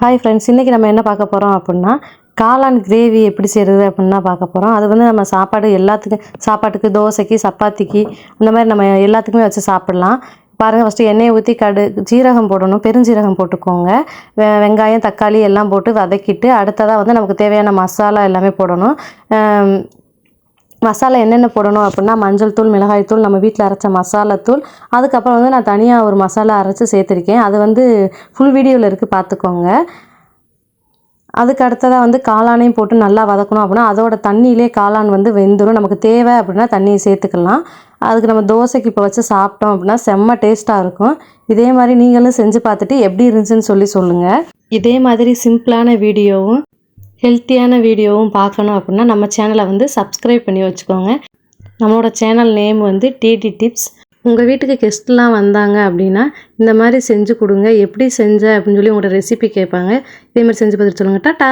Hi friends, இன்றைக்கி நம்ம என்ன பார்க்க போகிறோம் அப்படின்னா காளான் கிரேவி எப்படி செய்கிறது அப்படின்னு தான் பார்க்க போகிறோம். அது வந்து நம்ம சாப்பாட்டுக்கு தோசைக்கு சப்பாத்திக்கு அந்த மாதிரி நம்ம எல்லாத்துக்குமே வச்சு சாப்பிட்லாம். பாருங்கள், ஃபஸ்ட்டு எண்ணெயை ஊற்றி ஜீரகம் போடணும், பெருஞ்சீரகம் போட்டுக்கோங்க. வெங்காயம் தக்காளி எல்லாம் போட்டு வதக்கிட்டு அடுத்ததாக வந்து நமக்கு தேவையான மசாலா எல்லாமே போடணும். மசாலா என்னென்ன போடணும் அப்படின்னா மஞ்சள் தூள், மிளகாய் தூள், நம்ம வீட்டில் அரைச்ச மசாலா தூள். அதுக்கப்புறம் வந்து நான் தனியாக ஒரு மசாலா அரைச்சி சேர்த்துருக்கேன். அது வந்து ஃபுல் வீடியோவில் இருக்குது, பார்த்துக்கோங்க. அதுக்கு அடுத்ததாக வந்து காளானையும் போட்டு நல்லா வதக்கணும் அப்படின்னா அதோட தண்ணியிலே காளான் வந்து வெந்துடும். நமக்கு தேவை அப்படின்னா தண்ணியை சேர்த்துக்கலாம். அதுக்கு நம்ம தோசைக்கு இப்போ வச்சு சாப்பிட்டோம் அப்படின்னா செம்ம டேஸ்ட்டாக இருக்கும். இதே மாதிரி நீங்களும் செஞ்சு பார்த்துட்டு எப்படி இருந்துச்சுன்னு சொல்லுங்கள். இதே மாதிரி சிம்பிளான வீடியோவும் ஹெல்த்தியான வீடியோவும் பார்க்கணும் அப்படின்னா நம்ம சேனலை வந்து சப்ஸ்கிரைப் பண்ணி வச்சுக்கோங்க. நம்மளோட சேனல் நேம் வந்து டிடி டிப்ஸ். உங்கள் வீட்டுக்கு கெஸ்ட்லாம் வந்தாங்க அப்படின்னா இந்த மாதிரி செஞ்சு கொடுங்க. எப்படி செஞ்ச அப்படின்னு சொல்லி உங்களோட ரெசிபி கேட்பாங்க. இதே மாதிரி செஞ்சு பார்த்துட்டு சொல்லுங்கள். டாட்டா.